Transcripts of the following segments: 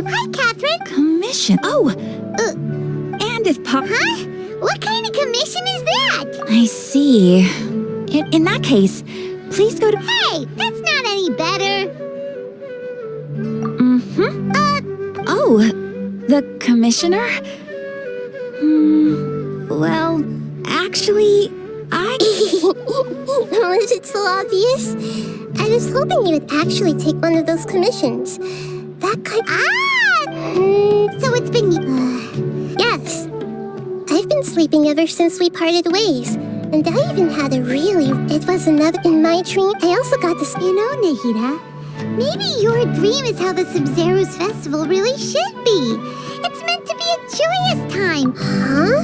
Hi, Catherine! Commission. Oh! And if Pop... Huh? What kind of commission is that? I see. In that case, please go to... Hey, that's not any better. Oh, the commissioner? Well, actually, Was it so obvious? I was hoping you would actually take one of those commissions. That kind... So it's been... yes. I've been sleeping ever since we parted ways. And I even had a really... It was another... In my dream, I also got to... You know, Nahida, maybe your dream is how the Sub-Zero's festival really should be. It's meant to be a joyous time. Huh?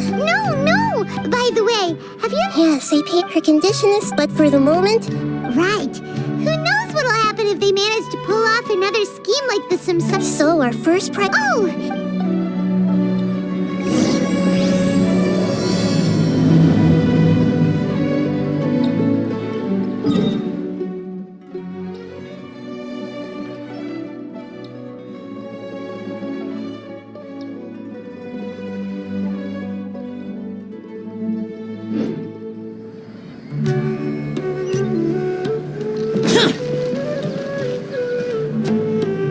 No! By the way, have you... Yes, I paid her conditionist, but for the moment... Right. Who knows what'll happen if they manage to pull off another scheme like the So our first prize... Oh!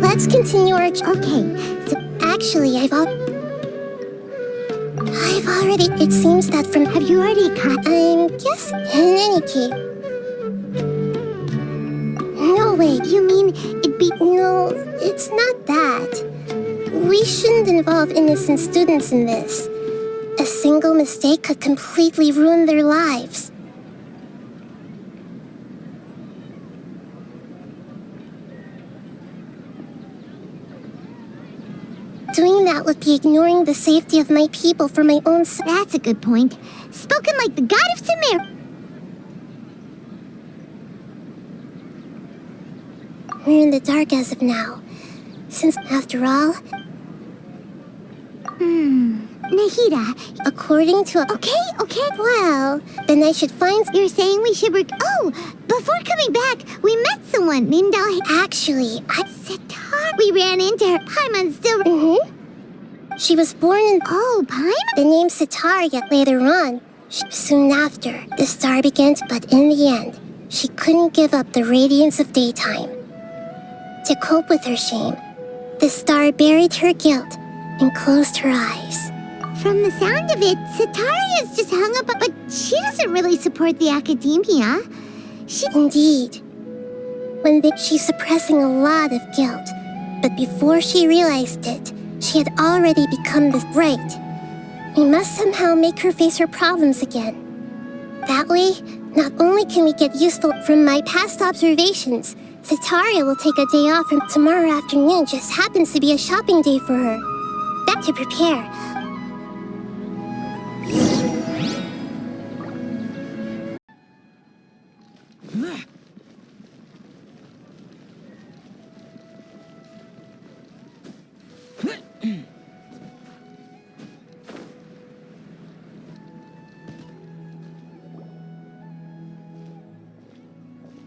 Let's continue our... Okay, so actually, I've already... It seems that from... Have you already caught... I'm guessing... In any case... No, wait, you mean it'd be... No, it's not that. We shouldn't involve innocent students in this. A single mistake could completely ruin their lives. Doing that would be ignoring the safety of my people for my own... That's a good point. Spoken like the god of Sumeru. We're in the dark as of now. Since, after all... Nahida, according to... Okay. Well, then I should find... You're saying we should... Oh! Before coming back, we met someone named Actually, Sitar. We ran into her. Paimon's still... She was born in... Oh, Paimon? The name Sitar, yet later on. Soon after, the star began to... But in the end, she couldn't give up the radiance of daytime. To cope with her shame, the star buried her guilt and closed her eyes. From the sound of it, Sitaria's just hung up, but she doesn't really support the academia. Indeed. She's suppressing a lot of guilt, but before she realized it, she had already become this bright. We must somehow make her face her problems again. That way, not only can we get useful from my past observations, Sitaria will take a day off from tomorrow afternoon. Just happens to be a shopping day for her. That to prepare.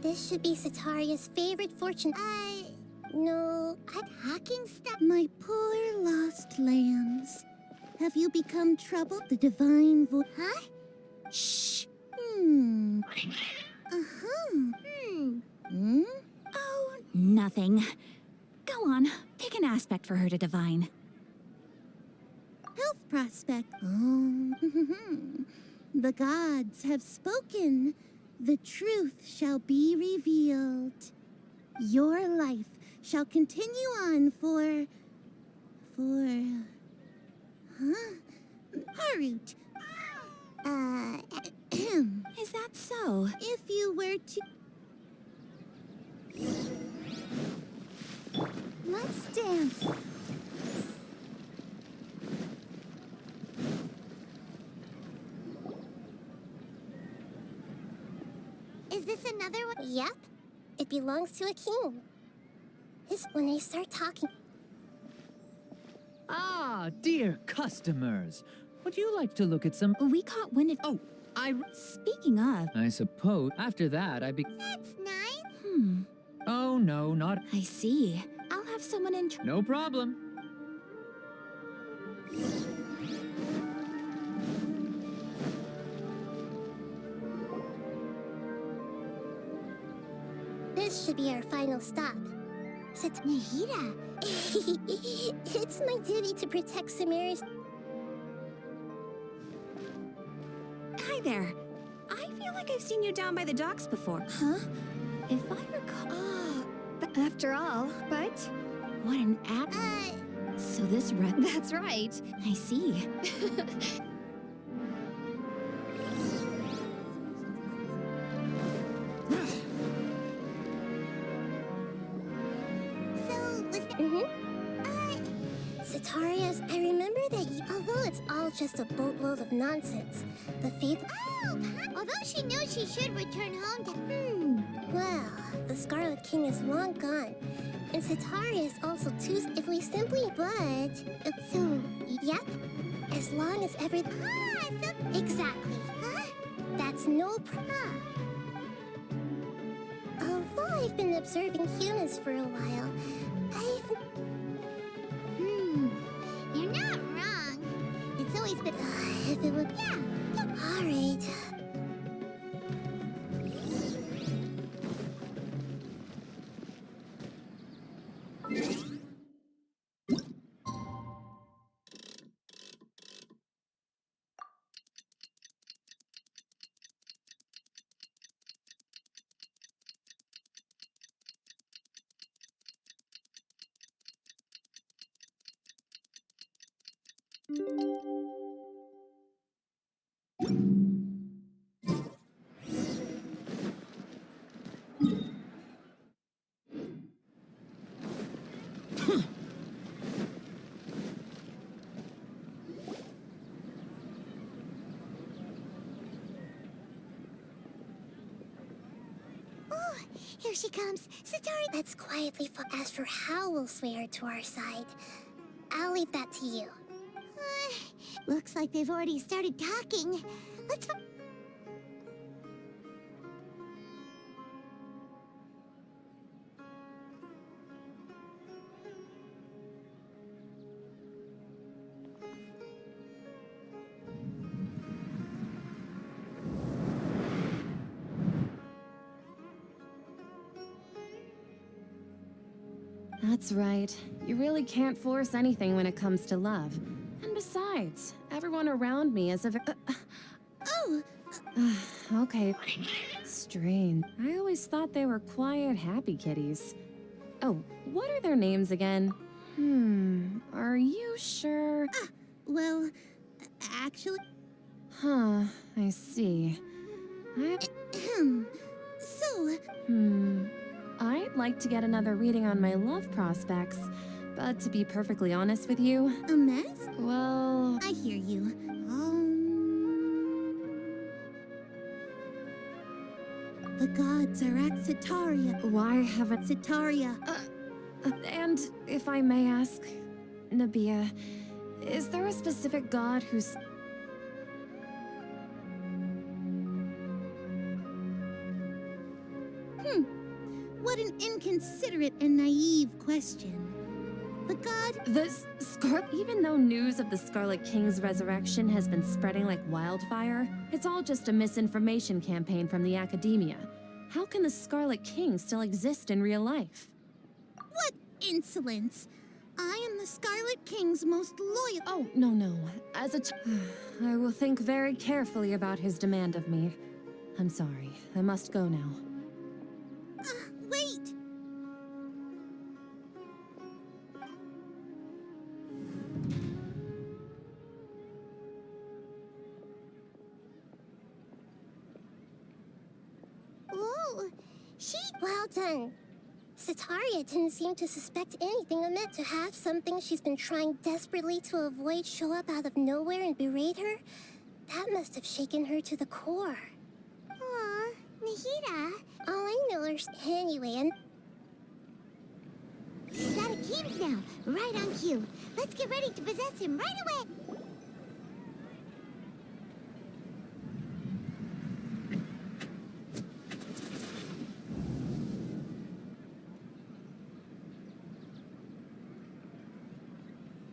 This should be Sitaria's favorite fortune. No, I'm hacking stuff. My poor lost lambs. Have you become troubled? The divine voice. Huh? Shh. Oh, nothing. Go on, pick an aspect for her to divine. Health prospect. Oh. The gods have spoken. The truth shall be revealed. Your life shall continue on for... Harut. Is that so? If you were to... Let's dance. another one? Yep. It belongs to a king. It's when they start talking. Ah, dear customers. Would you like to look at some... We caught wind of... Oh, Speaking of... I suppose after that That's nice. Oh, no, not... I see. I'll have someone in... No problem. This should be our final stop. Nahida. It's my duty to protect Sumeru's... Hi there. I feel like I've seen you down by the docks before. Huh? If I recall... Oh, but after all, but... What an app... So this That's right. I see. Satarias, I remember that although it's all just a boatload of nonsense, the faith... Oh, although she knows she should return home to... Well, the Scarlet King is long gone. And Satarias also too... If we simply budge... So, yep. As long as everything... Exactly. That's no problem. Although I've been observing humans for a while, You're not wrong. It's always been... if it would... Yeah. All right. Here she comes. Satari, let's quietly as for how we'll sway her to our side. I'll leave that to you. Looks like they've already started talking. Let's... That's right. You really can't force anything when it comes to love. And besides, everyone around me is a okay. Strange. I always thought they were quiet, happy kitties. Oh, what are their names again? Are you sure? Well, actually... Huh, I see. So... I'd like to get another reading on my love prospects, but to be perfectly honest with you... A mess? Well... I hear you. The gods are at Sitaria. Why haven't... Sitaria. And if I may ask, Nabia, is there a specific god who's... What an inconsiderate and naive question. The god... Even though news of the Scarlet King's resurrection has been spreading like wildfire, it's all just a misinformation campaign from the academia. How can the Scarlet King still exist in real life? What insolence! I am the Scarlet King's most loyal... Oh, no. I will think very carefully about his demand of me. I'm sorry. I must go now. Wait! Ooh, well done. Sitaria didn't seem to suspect anything amid to have something she's been trying desperately to avoid show up out of nowhere and berate her. That must have shaken her to the core. Aww. Nahida, all I know is anyway, and he's out of games now, right on cue. Let's get ready to possess him right away.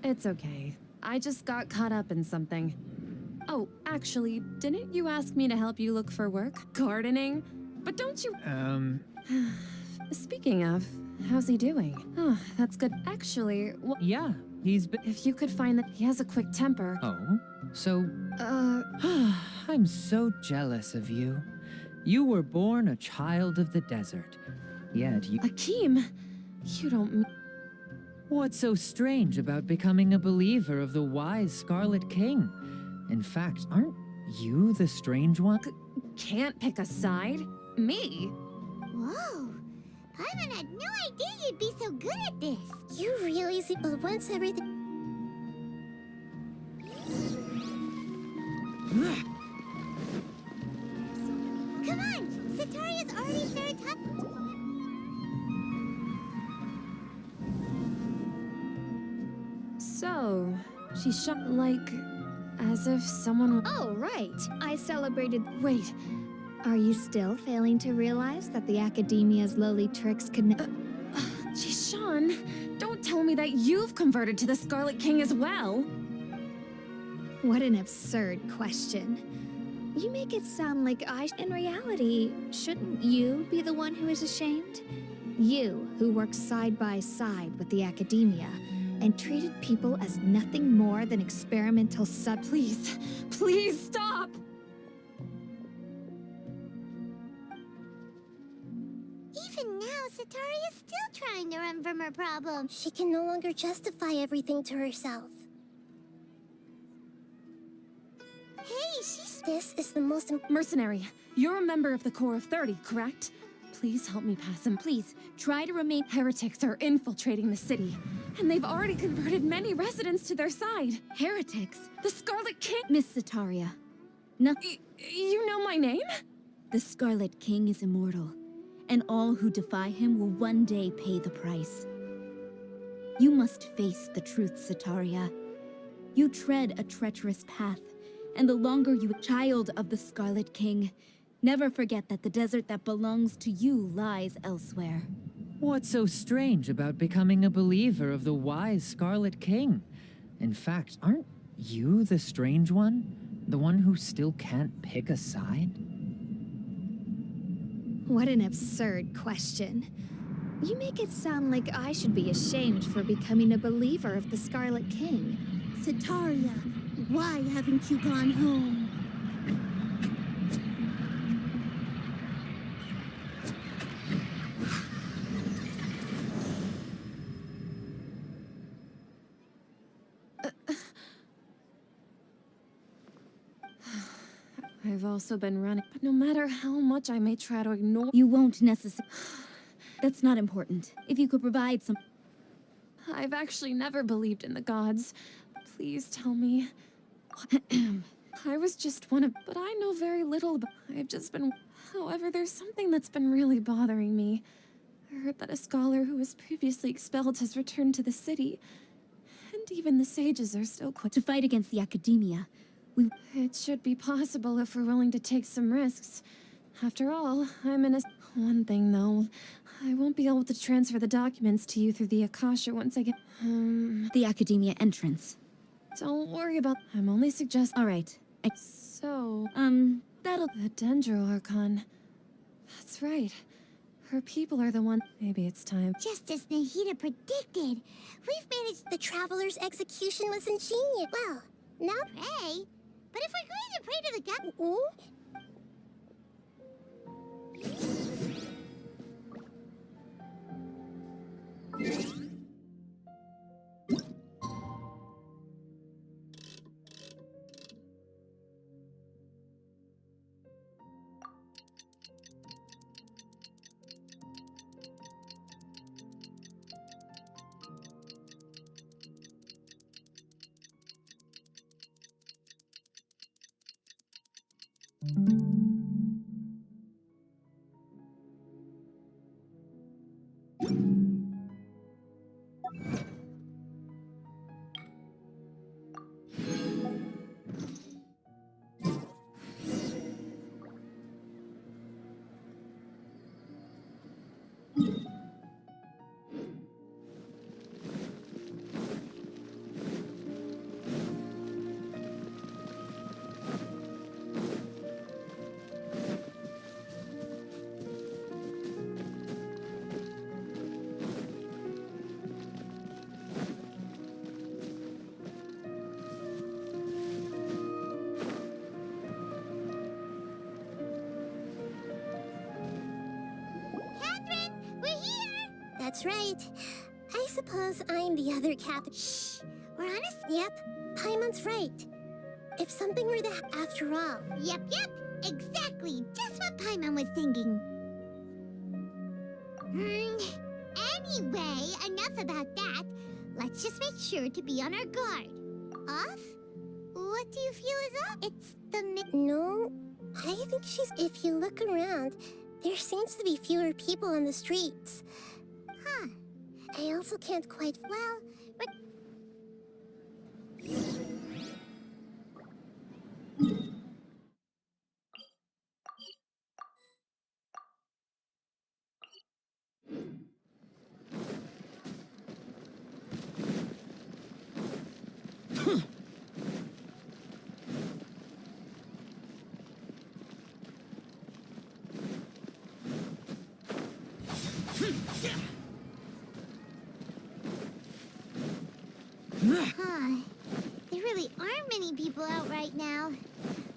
It's okay. I just got caught up in something. Oh, actually, didn't you ask me to help you look for work? Gardening? But don't you— Speaking of, how's he doing? Oh, that's good. Actually, Yeah, he's been. if you could find that he has a quick temper. Oh, so. I'm so jealous of you. You were born a child of the desert. Yet you. Akeem, you don't— What's so strange about becoming a believer of the wise Scarlet King? In fact, aren't you the strange one? Can't pick a side? Me? Whoa, Paimon had no idea you'd be so good at this. You really see, but once everything... Come on, Sataria's already started talking. So, she shot like as if someone— Oh, right. I celebrated. Wait, Are you still failing to realize that the Academia's lowly tricks could geez, Sean, don't tell me that you've converted to the Scarlet King as well. What an absurd question. You make it sound like in reality, shouldn't you be the one who is ashamed? You, who works side by side with the Academia, and treated people as nothing more than experimental Please, please stop! Even now, Sataria's still trying to run from her problem. She can no longer justify everything to herself. Hey, This is the most Mercenary, you're a member of the Corps of 30, correct? Please help me pass him. Please, try to remain— Heretics are infiltrating the city, and they've already converted many residents to their side. Heretics? The Scarlet King— Miss Sataria. You know my name? The Scarlet King is immortal, and all who defy him will one day pay the price. You must face the truth, Sataria. You tread a treacherous path, and the longer you— Child of the Scarlet King, never forget that the desert that belongs to you lies elsewhere. What's so strange about becoming a believer of the wise Scarlet King? In fact, aren't you the strange one? The one who still can't pick a side? What an absurd question. You make it sound like I should be ashamed for becoming a believer of the Scarlet King. Sataria, why haven't you gone home? I've also been running, but no matter how much I may try to ignore— You won't necessarily— That's not important. If you could provide some— I've actually never believed in the gods. Please tell me. I was just one of— but I know very little about— I've just been— However, there's something that's been really bothering me. I heard that a scholar who was previously expelled has returned to the city. And even the sages are still to fight against the Academia. It should be possible if we're willing to take some risks. After all, I'm in a— One thing, though. I won't be able to transfer the documents to you through the Akasha once I get— The Academia entrance. Don't worry about— I'm only suggesting— Alright. So— That'll— The Dendro Archon. That's right. Her people are the one— Maybe it's time. Just as Nahida predicted, we've managed— The Traveler's execution was ingenious. Well, now pray. But if we're going to pray to the god— Catherine, we're here! That's right. I suppose I'm the other Catherine. Shh! We're honest? Yep. Paimon's right. If something were to after all. Yep. Exactly. Just what Paimon was thinking. Anyway, enough about that. Let's just make sure to be on our guard. Off? What do you feel is up? It's the No, I think she's... If you look around, there seems to be fewer people on the streets. Huh. I also can't quite... Well, but... There really aren't many people out right now.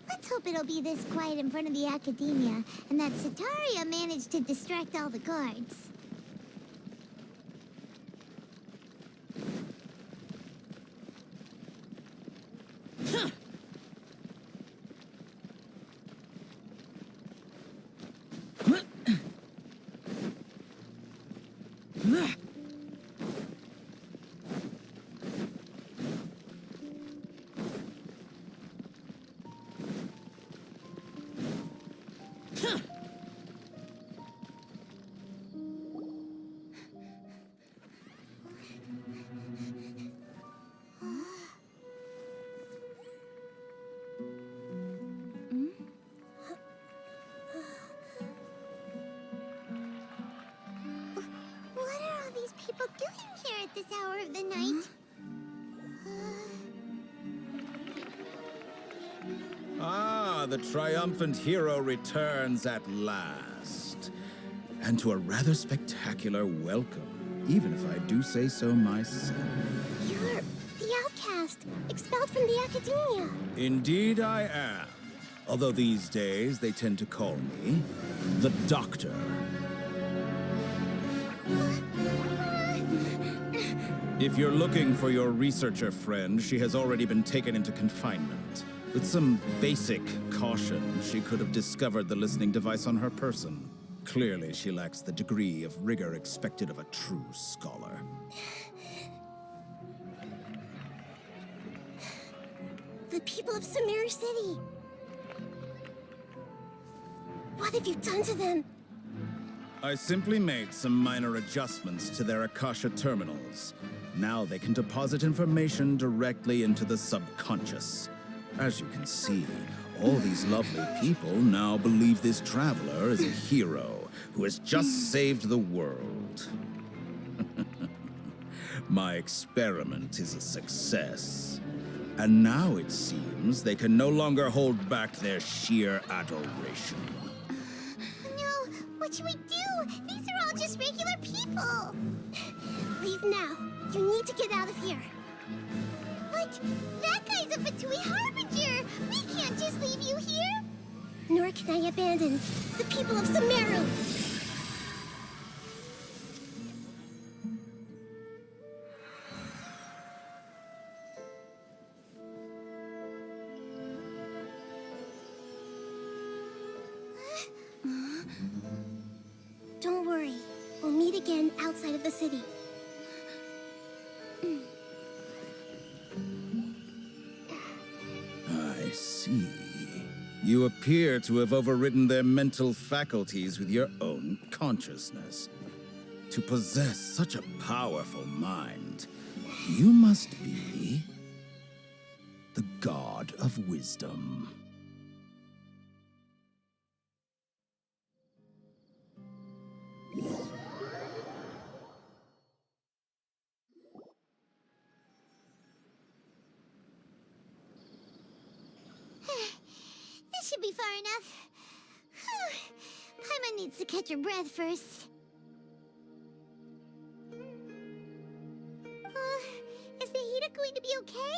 Let's hope it'll be this quiet in front of the academia, and that Sataria managed to distract all the guards. What are all these people doing here at this hour of the night? Ah, the triumphant hero returns at last. And to a rather spectacular welcome, even if I do say so myself. You're the outcast, expelled from the academia. Indeed I am. Although these days they tend to call me the Doctor. If you're looking for your researcher friend, she has already been taken into confinement. With some basic caution, she could have discovered the listening device on her person. Clearly, she lacks the degree of rigor expected of a true scholar. The people of Sumeru City. What have you done to them? I simply made some minor adjustments to their Akasha terminals. Now they can deposit information directly into the subconscious. As you can see, all these lovely people now believe this traveler is a hero who has just saved the world. My experiment is a success. And now it seems they can no longer hold back their sheer adoration. No, what should we do? These are all just regular people. Leave now. You need to get out of here. What? That guy's a Fatui Harbinger! We can't just leave you here! Nor can I abandon the people of Sumeru! Don't worry. We'll meet again outside of the city. I see. You appear to have overridden their mental faculties with your own consciousness. To possess such a powerful mind, you must be the god of wisdom. This should be far enough. Paimon needs to catch her breath first. Is Nahida going to be okay?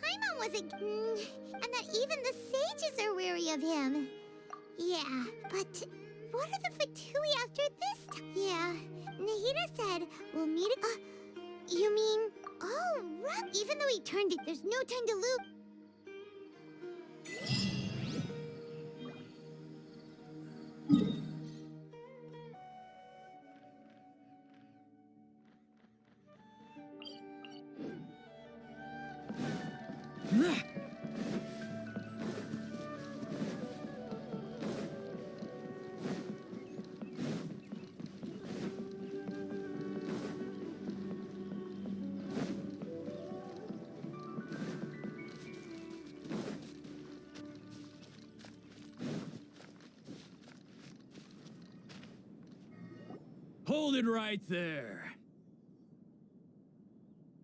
Paimon wasn't... and that even the sages are wary of him. Yeah, but what are the Fatui after this? Yeah, Nahida said we'll meet... you mean... Oh, right. Even though he turned it, there's no time to loop. Hold it right there.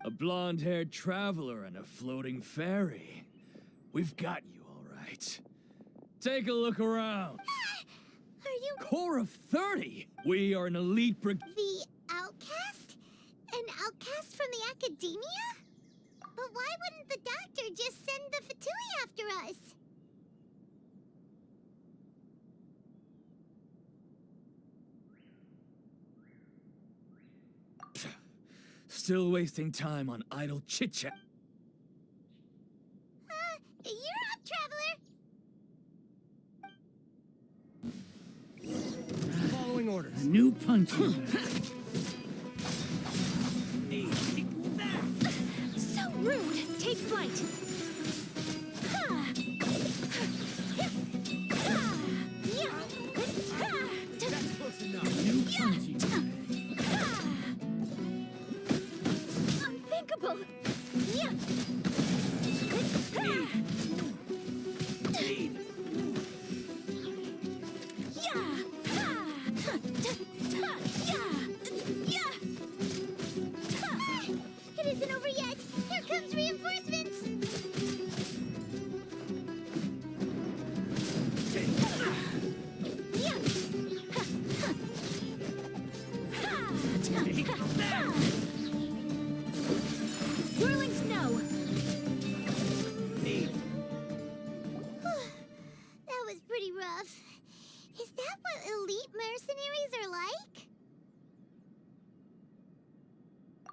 A blonde-haired traveler and a floating fairy. We've got you all right. Take a look around. Are you Core of 30! We are an elite the outcast? An outcast from the academia? But why wouldn't the doctor just send the Fatui after us? Still wasting time on idle chit-chat. You're up, traveler! Following orders. A new punching bag. So rude! Take flight! That's close enough. New punching bag. Unthinkable! It isn't over yet! Here comes reinforcements! Whirling snow! That was pretty rough. Is that what elite mercenaries are like?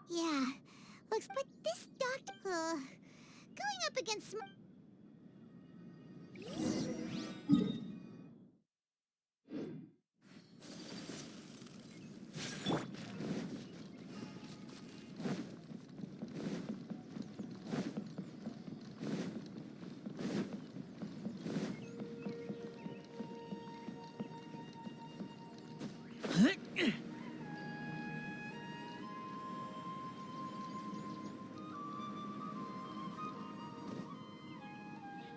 Yeah. Looks, but this doctor... going up against...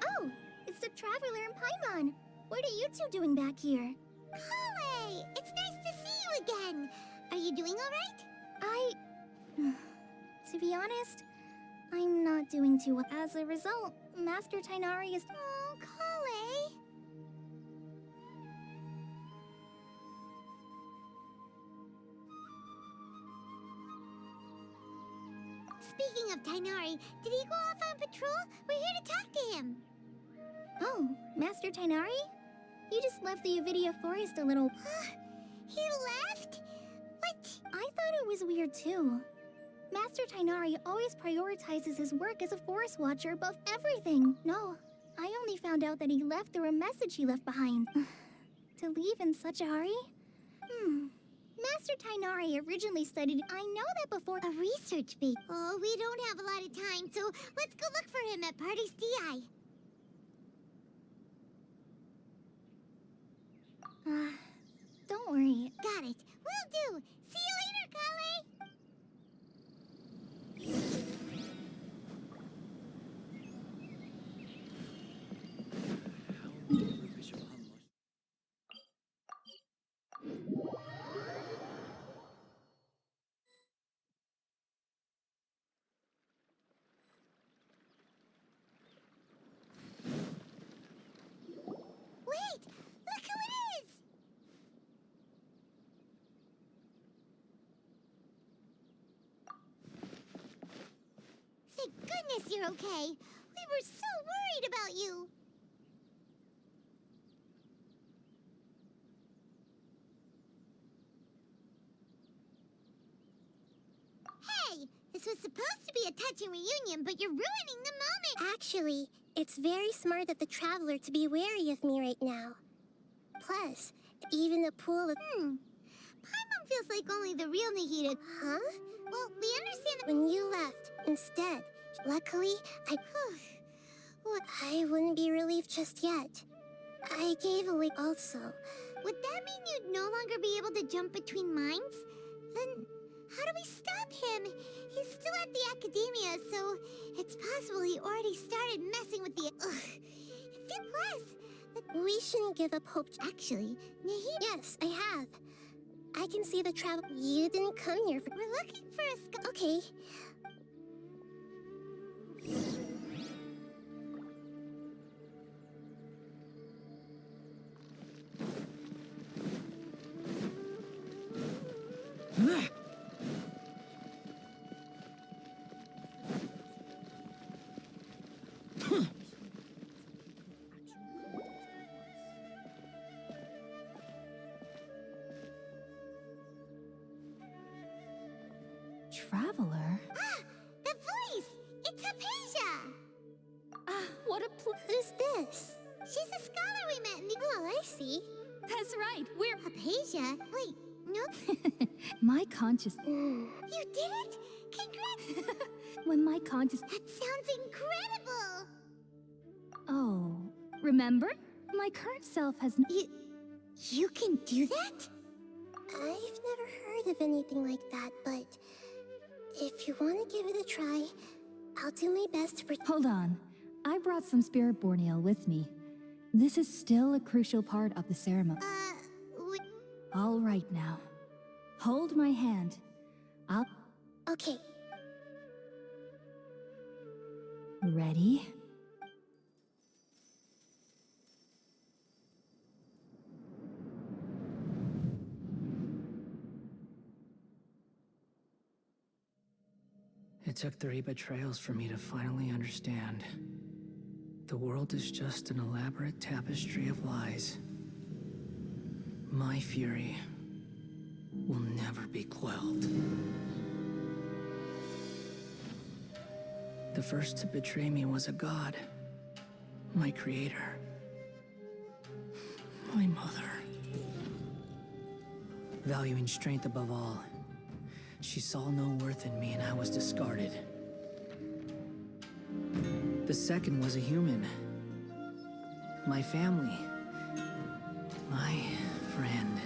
Oh, it's the Traveler and Paimon. What are you two doing back here? Kale! It's nice to see you again! Are you doing alright? To be honest, I'm not doing too well. As a result, Master Tainari is... Oh, Kale! Speaking of Tainari, did he go off on patrol? We're here to talk to him. Oh, Master Tainari? You just left the Avidia Forest a little... He left? What? I thought it was weird too. Master Tainari always prioritizes his work as a forest watcher above everything. No, I only found out that he left through a message he left behind. To leave in such a hurry? Master Tainari originally studied... I know that before... A research base. Oh, we don't have a lot of time, so let's go look for him at Party's DI. Don't worry. Got it. Will do. See you later, Kale. Wait! Look who it is! Thank goodness you're okay. We were so worried about you. Hey, this was supposed to be a touching reunion, but you're ruining the moment. Actually, it's very smart of the traveler to be wary of me right now. Plus, even the pool of... Paimon feels like only the real Nahida. Huh? Well, we understand that when you left instead. Luckily, I wouldn't be relieved just yet. I gave away also. Would that mean you'd no longer be able to jump between minds? Then how do we stop him? He's still at the academia, so it's possible he already started messing with the... Plus, we shouldn't give up hope. Actually, Nahida... Yes, I have. I can see the travel... You didn't come here for... We're looking for a... Okay. Traveler? The voice! It's Hypatia! What a Who's this? She's a scholar we met in the... Oh, I see. That's right, we're... Hypatia? Wait, no? My conscious... You did it? Congrats! When my conscious... That sounds incredible! Oh, remember? My current self has... You can do that? I've never heard of anything like that, but... If you want to give it a try, I'll do my best to protect... Hold on. I brought some Spirit-born ale with me. This is still a crucial part of the ceremony. All right now. Hold my hand. I'll... Okay. Ready? It took 3 betrayals for me to finally understand. The world is just an elaborate tapestry of lies. My fury will never be quelled. The first to betray me was a god. My creator. My mother. Valuing strength above all, she saw no worth in me and I was discarded. The second was a human. My family. My friend.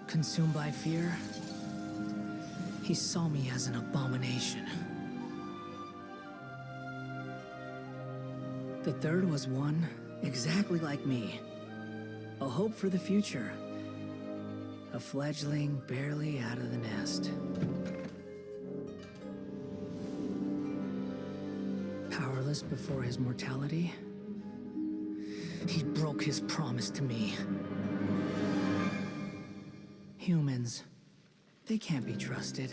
Consumed by fear, he saw me as an abomination. The third was one exactly like me. A hope for the future. A fledgling barely out of the nest. Powerless before his mortality, he broke his promise to me. Humans, they can't be trusted.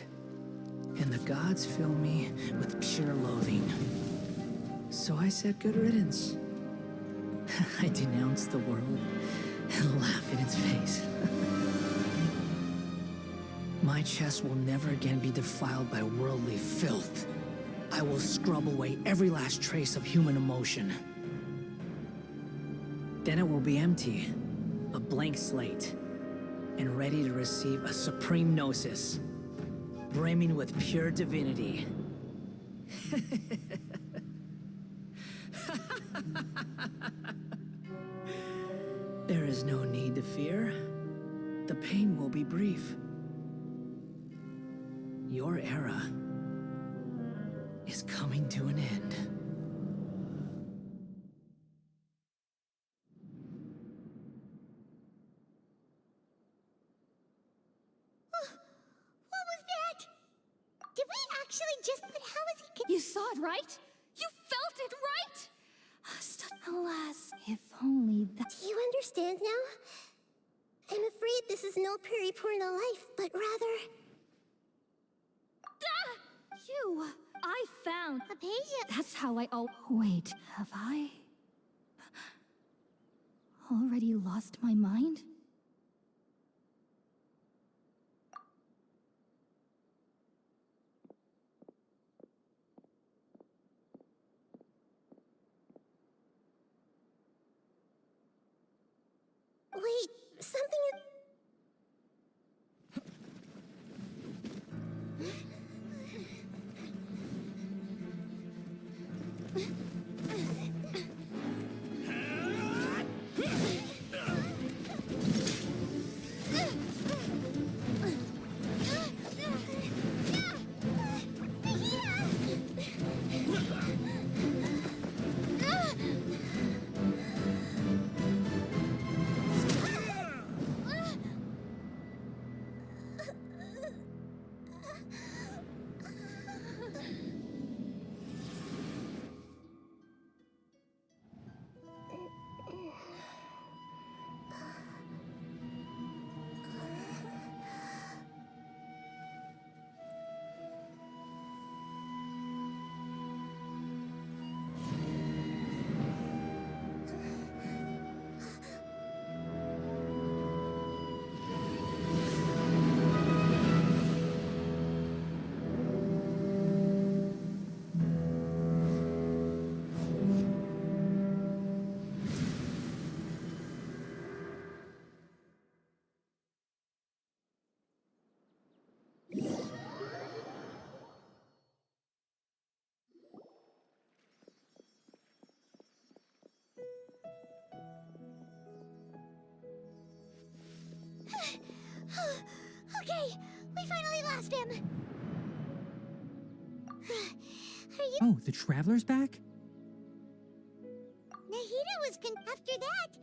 And the gods fill me with pure loathing. So I said good riddance. I denounced the world and laughed in its face. My chest will never again be defiled by worldly filth. I will scrub away every last trace of human emotion. Then it will be empty, a blank slate, and ready to receive a supreme gnosis, brimming with pure divinity. There is no need to fear. the pain will be brief. Your era is coming to an end. What was that? Did we actually just... But how is he... You saw it, right? You felt it, right? Alas, if only that... Do you understand now? I'm afraid this is no periporno life, but rather... You! I found... Aphasia. That's how I... Oh, wait. Have I... already lost my mind? Wait, something... Okay, we finally lost him. Are you... Oh, the Traveler's back? Nahida was after that.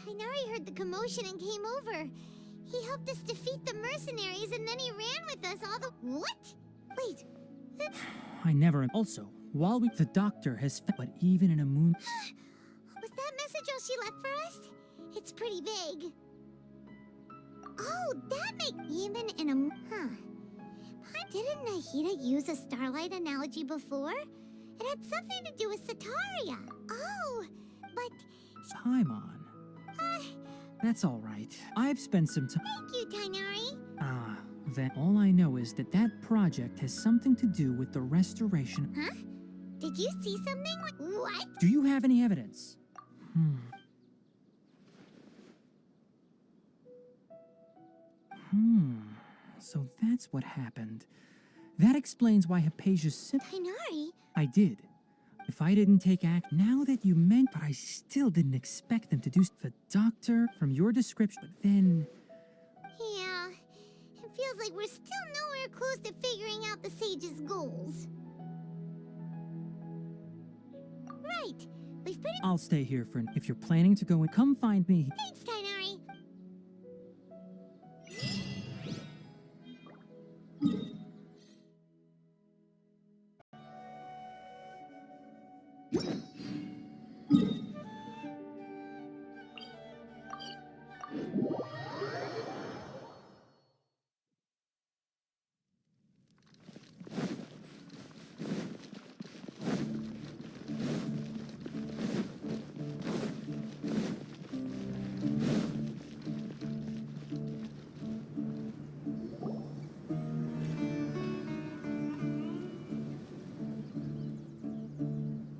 Kainari heard the commotion and came over. He helped us defeat the mercenaries and then he ran with us all the... What? Wait. I never... Also, while the doctor has... But even in a moon... Was that message all she left for us? It's pretty vague. Oh, that makes... Even in a... Huh. Didn't Nahida use a starlight analogy before? It had something to do with Sataria. Oh, but... Paimon. That's all right. I've spent some time... Thank you, Kainari. Then all I know is that that project has something to do with the restoration... Huh? Did you see something? What? Do you have any evidence? So that's what happened. That explains why Hypatia's Kainari? I did. If I didn't take act, now that you meant, but I still didn't expect them to do the doctor from your description, but then... Yeah, it feels like we're still nowhere close to figuring out the sage's goals. Right, we've pretty... I'll stay here for... If you're planning to go in, come find me. Thanks, Kainari.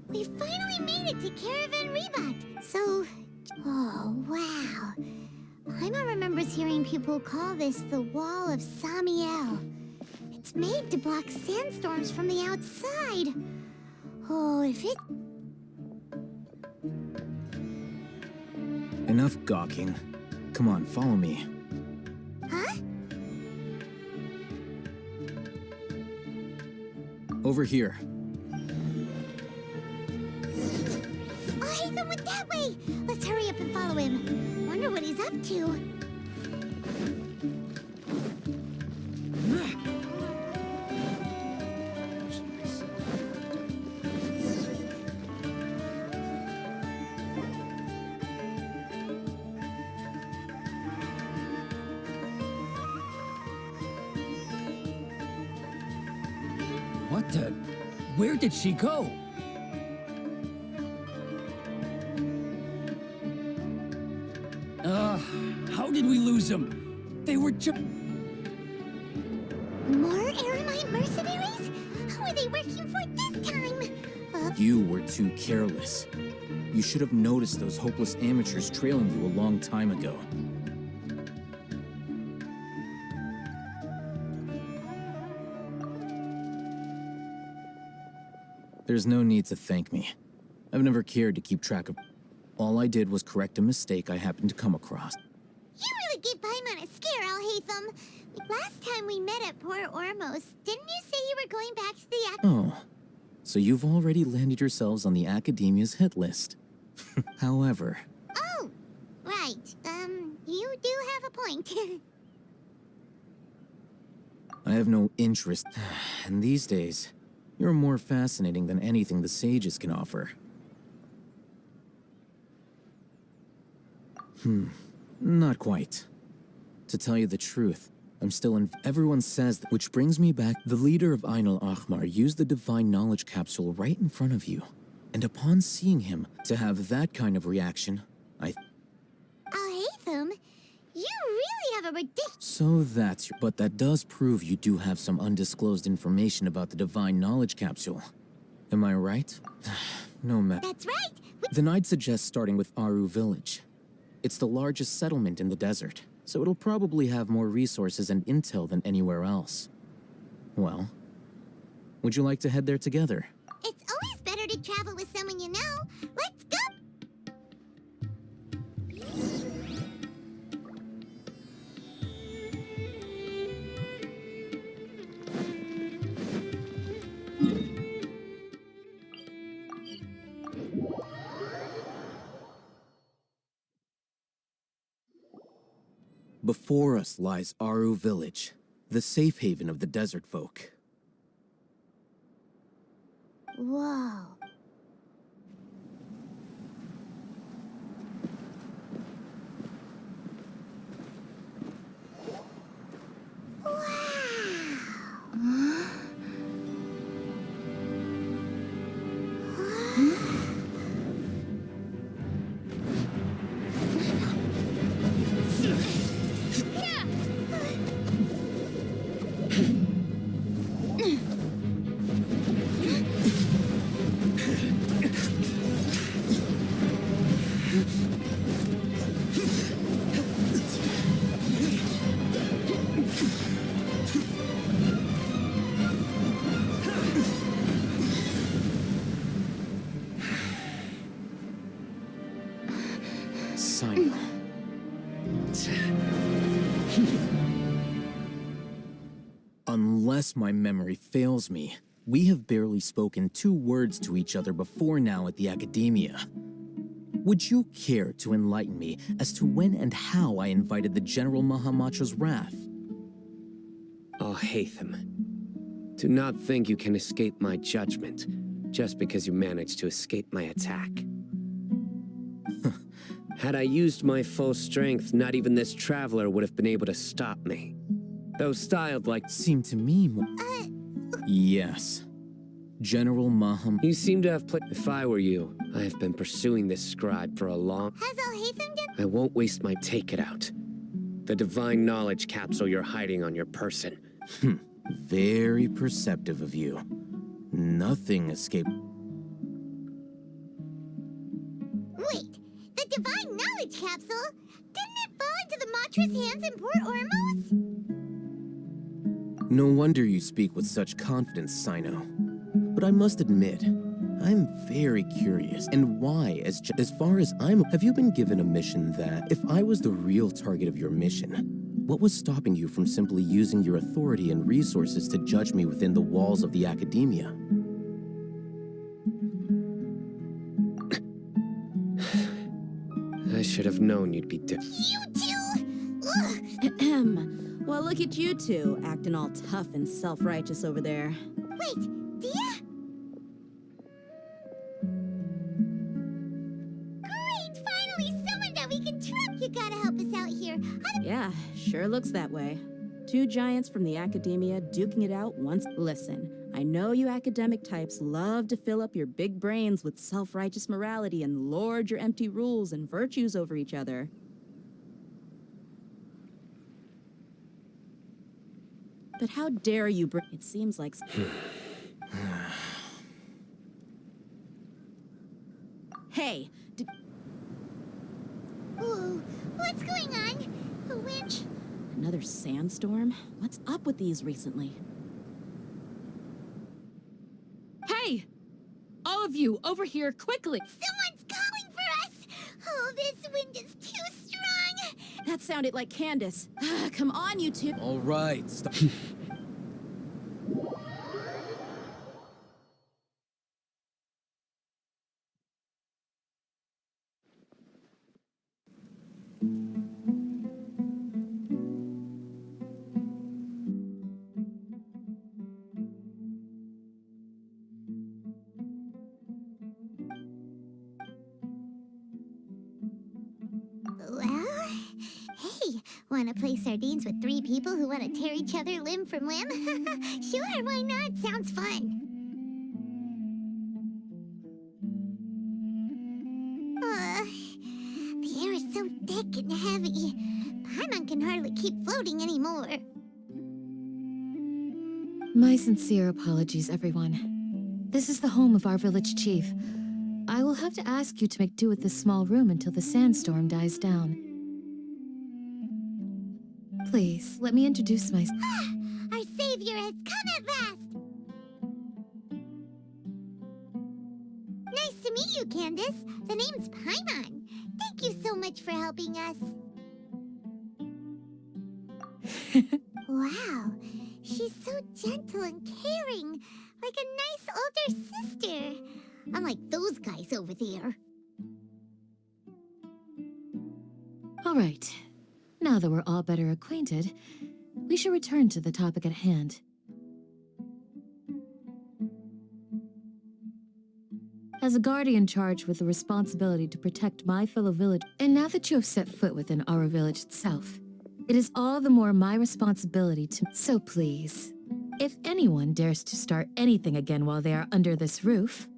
We finally made it to Caravan Rebat. So, oh wow. Paimon remembers hearing people call this the Wall of Samiel. It's made to block sandstorms from the outside. Oh, if it... Enough gawking. Come on, follow me. Over here. Oh, Hatham went that way! Let's hurry up and follow him. Wonder what he's up to. What the? Where did she go? How did we lose them? They were just... More Eremite mercenaries? Who are they working for this time? You were too careless. You should have noticed those hopeless amateurs trailing you a long time ago. There's no need to thank me. I've never cared to keep track of... All I did was correct a mistake I happened to come across. You really gave Paimon a scare, Al Hatham. Last time we met at Port Ormos, didn't you say you were going back to the Oh, so you've already landed yourselves on the Academia's hit list. However... Oh, right. You do have a point. I have no interest. And these days, you're more fascinating than anything the sages can offer. Not quite. To tell you the truth, I'm still in... Everyone says that, which brings me back. The leader of Ainul Ahmar used the Divine Knowledge Capsule right in front of you. And upon seeing him, to have that kind of reaction, Al Hatham, you really have a ridiculous... So that's... But that does prove you do have some undisclosed information about the Divine Knowledge Capsule. Am I right? No matter. That's right. Then I'd suggest starting with Aru Village. It's the largest settlement in the desert, so it'll probably have more resources and intel than anywhere else. Well, would you like to head there together? It's always better to travel with someone you know. Let's go! Before us lies Aru Village, the safe haven of the desert folk. Whoa. Unless my memory fails me, we have barely spoken 2 words to each other before now at the Academia. Would you care to enlighten me as to when and how I invited the General Mahamacho's wrath? Oh, Hatham. Do not think you can escape my judgment just because you managed to escape my attack. Had I used my full strength, not even this traveler would have been able to stop me. Though styled like... Seemed to me more... Yes. General Maham... You seem to have put... If I were you, I have been pursuing this scribe for a long... Has Al Hatham done... I won't waste my take it out. The divine knowledge capsule you're hiding on your person. Very perceptive of you. Nothing escaped... Wait, the divine knowledge capsule? Didn't it fall into the Matra's hands in Port Ormos? No wonder you speak with such confidence, Sino. But I must admit, I'm very curious. And why, as far as I'm... Have you been given a mission that, if I was the real target of your mission, What was stopping you from simply using your authority and resources to judge me within the walls of the academia? I should have known you'd be You two? Ugh. Ahem. Well, look at you two, acting all tough and self-righteous over there. Wait, Dia? Great! Finally, someone that we can trust! You gotta help us out here. Yeah, sure looks that way. Two giants from the academia duking it out once. Listen, I know you academic types love to fill up your big brains with self-righteous morality and lord your empty rules and virtues over each other. But how dare you bring... It seems like... Hey! Whoa, what's going on? A winch? Another sandstorm? What's up with these recently? Hey! All of you, over here, quickly! Someone's calling for us! Oh, this wind is too strong! That sounded like Candace. Come on, you two. All right, stop. Well, hey, wanna play sardines with three people who wanna tear each other limb from limb? Sure, why not? Sounds fun. The air is so thick and heavy. Paimon can hardly keep floating anymore. My sincere apologies, everyone. This is the home of our village chief. I will have to ask you to make do with this small room until the sandstorm dies down. Please, let me introduce myself. Our savior has come at last! Nice to meet you, Candace. The name's Paimon. Thank you so much for helping us. Wow, she's so gentle and caring, like a nice older sister. Unlike those guys over there. All right. Now that we're all better acquainted, we should return to the topic at hand. As a guardian charged with the responsibility to protect my fellow village, and now that you have set foot within our village itself, it is all the more my responsibility to... So please, if anyone dares to start anything again while they are under this roof,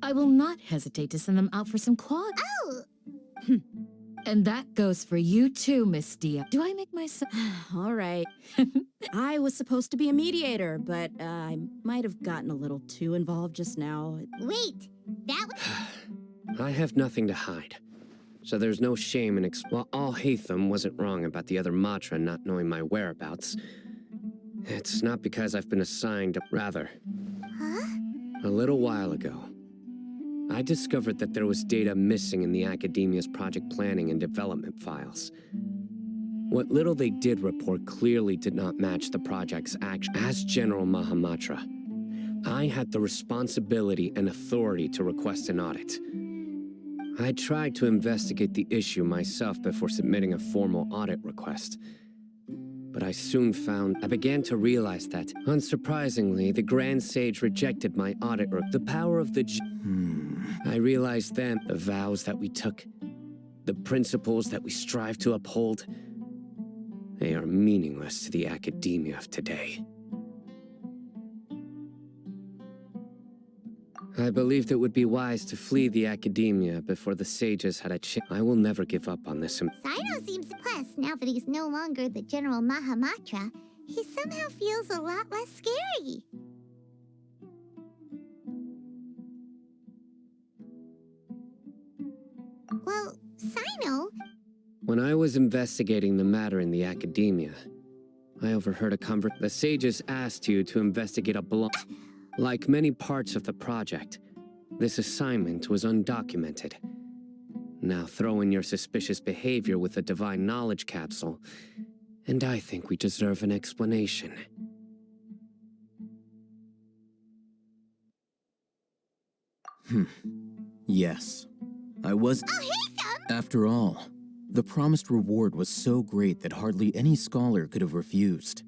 I will not hesitate to send them out for some quad. Oh! And that goes for you too, Miss Dia. Do I make myself... All right. I was supposed to be a mediator, but I might have gotten a little too involved just now. Wait, that was... I have nothing to hide. So there's no shame in While Al-Haytham wasn't wrong about the other Matra not knowing my whereabouts, it's not because I've been assigned... Rather, Huh? a little while ago, I discovered that there was data missing in the Academia's project planning and development files. What little they did report clearly did not match the project's action. As General Mahamatra, I had the responsibility and authority to request an audit. I tried to investigate the issue myself before submitting a formal audit request. But I soon found... I began to realize that, unsurprisingly, the Grand Sage rejected my audit the power of the... I realized then the vows that we took, the principles that we strive to uphold, they are meaningless to the academia of today. I believed it would be wise to flee the academia before the sages had a chance. I will never give up on this. Sino seems depressed now that he's no longer the General Mahamatra. He somehow feels a lot less scary. Well, Sino... When I was investigating the matter in the academia, I overheard a The sages asked you to investigate a Like many parts of the project, this assignment was undocumented. Now throw in your suspicious behavior with the divine knowledge capsule, And I think we deserve an explanation. Yes. I was... I'll hate them! After all, the promised reward was so great that hardly any scholar could have refused.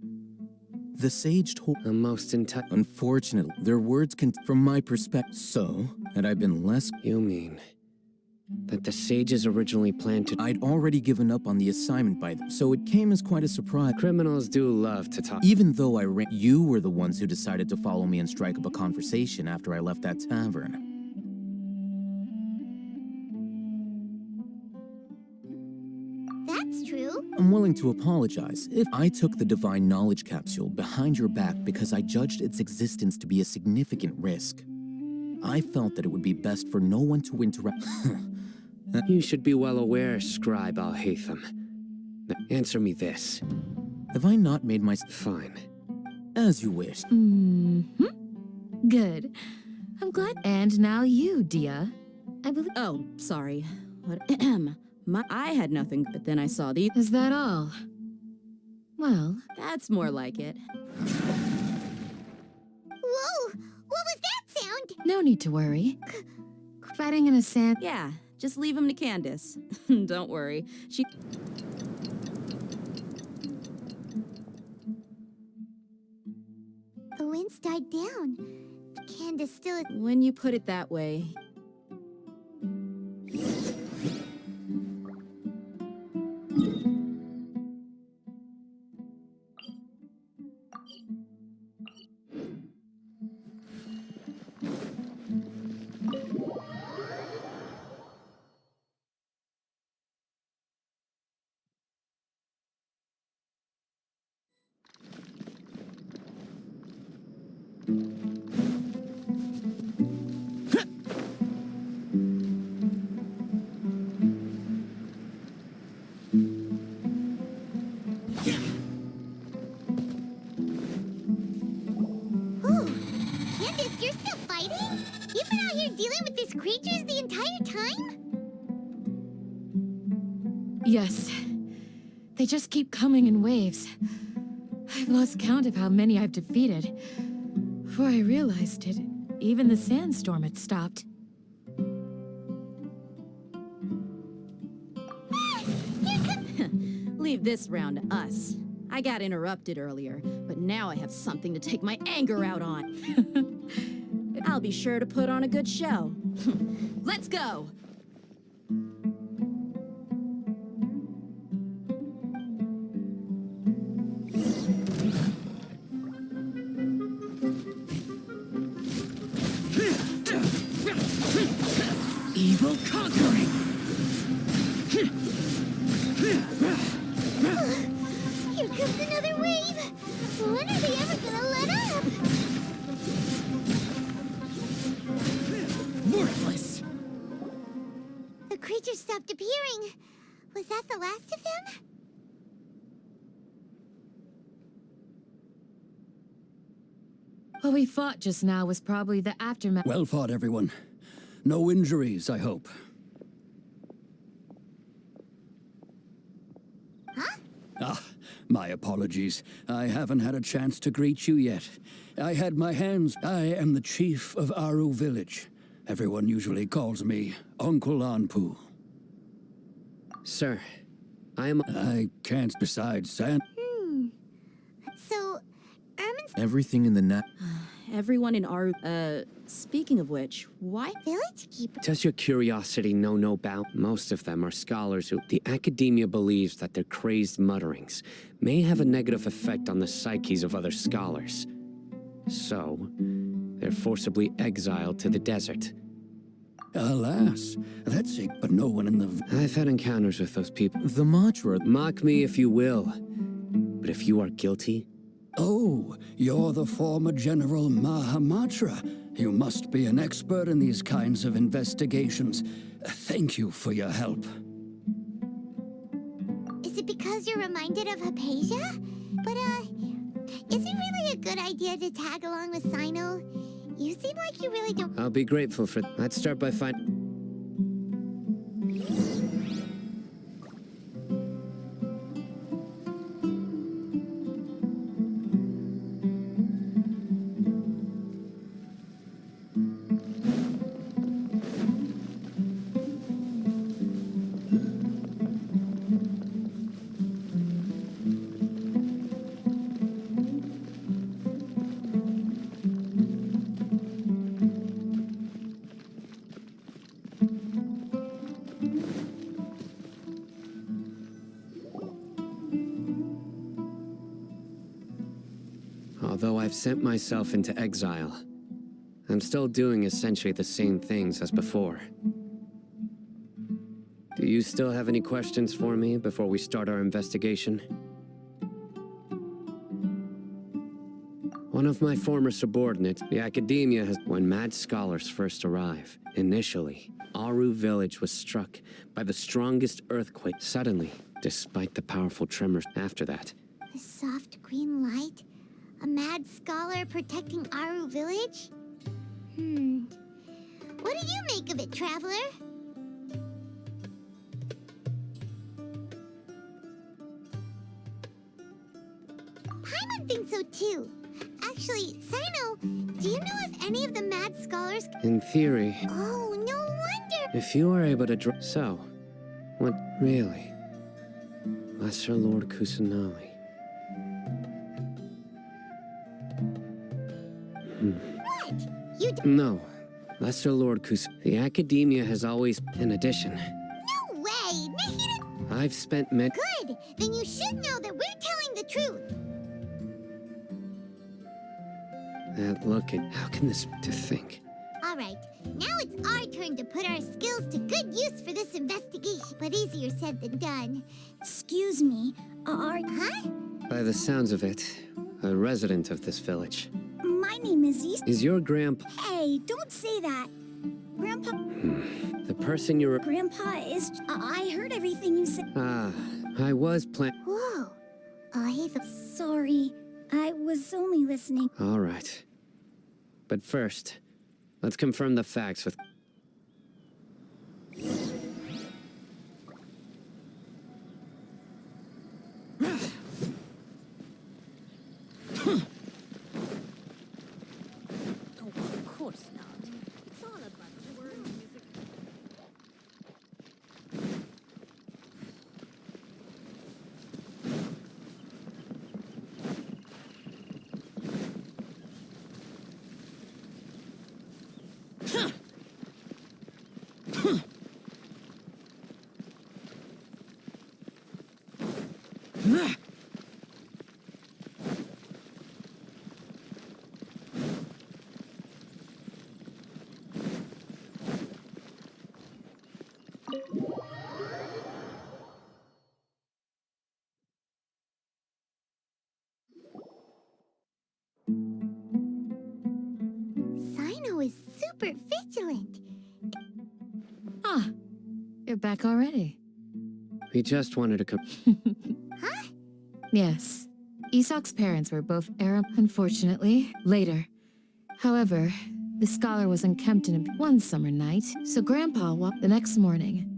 The sage told... The most Unfortunately, their words can... From my perspective... So, had I been less... You mean... that the sages originally planned to... I'd already given up on the assignment by them, so it came as quite a surprise. Criminals do love to talk. Even though I ran... You were the ones who decided to follow me and strike up a conversation after I left that tavern. That's true. I'm willing to apologize if I took the divine knowledge capsule behind your back because I judged its existence to be a significant risk. I felt that it would be best for no one to interrupt. You should be well aware, Scribe Al-Haytham. Now, answer me this. Have I not made my... Fine. As you wish. Good. I'm glad. And now you, Dia. I believe... Oh, sorry. What? I had nothing, but then I saw these. Is that all? Well, that's more like it. Whoa! What was that sound? No need to worry. Fighting in a sand... Yeah, just leave him to Candace. Don't worry. She... The winds died down. Candace still... When you put it that way... Candace, you're still fighting? You've been out here dealing with these creatures the entire time? Yes. They just keep coming in waves. I've lost count of how many I've defeated. Before I realized it, even the sandstorm had stopped. Leave this round to us. I got interrupted earlier, but now I have something to take my anger out on. I'll be sure to put on a good show. Let's go! Evil conquering! Here comes another wave! When are they ever gonna let up? Worthless! The creatures stopped appearing. Was that the last of them? What we fought just now was probably the aftermath. Well fought, everyone. No injuries, I hope. Huh? Ah, my apologies. I haven't had a chance to greet you yet. I had my hands... I am the chief of Aru village. Everyone usually calls me Uncle Anpu. Sir, I can't besides San... So, Ermin's Everything in the net... Everyone in our... speaking of which, why... village keeper... Does your curiosity know no bound? Most of them are scholars who... The academia believes that their crazed mutterings may have a negative effect on the psyches of other scholars. So, they're forcibly exiled to the desert. Alas, that's it, but no one in the... I've had encounters with those people. The mantra... Mock me if you will, but if you are guilty... Oh, you're the former General Mahamatra. You must be an expert in these kinds of investigations. Thank you for your help. Is it because you're reminded of Hypatia? But, is it really a good idea to tag along with Sino? You seem like you really don't... I'll be grateful for... Let's start by finding... sent myself into exile. I'm still doing essentially the same things as before. Do you still have any questions for me before we start our investigation? One of my former subordinates, the Academia has... When mad scholars first arrive, initially, Aru Village was struck by the strongest earthquake. Suddenly, despite the powerful tremors after that. The soft green light? A mad scholar protecting Aru Village? What do you make of it, Traveler? Paimon thinks so too. Actually, Sino, do you know if any of the mad scholars... In theory... Oh, no wonder! If you are able to So, what really? Lesser Lord Kusanali. What? You No. Lesser Lord The Academia has always... In addition... No way! Nahida... I've spent Good! Then you should know that we're telling the truth! Look at... How can this... To think... Alright, now it's our turn to put our skills to good use for this investigation. But easier said than done. Excuse me, Huh? By the sounds of it, a resident of this village. my name is Is your grandpa... Hey, don't say that. Grandpa... The person you're... Grandpa is... I heard everything you said. I was Whoa. Sorry, I was only listening. All right. But first, let's confirm the facts with... Of course not. It's all about the word music. Sino is super vigilant. Ah, you're back already. We just wanted to come... Huh? Yes. Isok's parents were both Arab, unfortunately, later. However, the scholar was in Kempton one summer night, so Grandpa walked the next morning.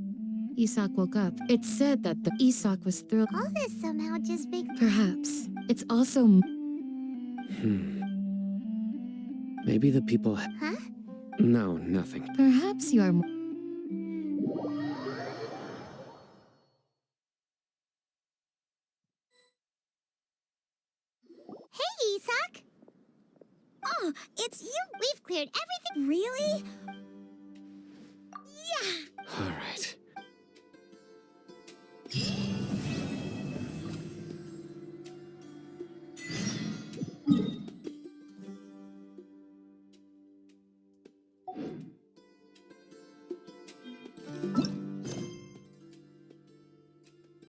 Isok woke up. It's said that the Isok was thrilled. All this somehow just makes... Perhaps. It's also... Maybe the people... Huh? No, nothing. Perhaps you are... Hey, Isak! Oh, it's you! We've cleared everything. Really?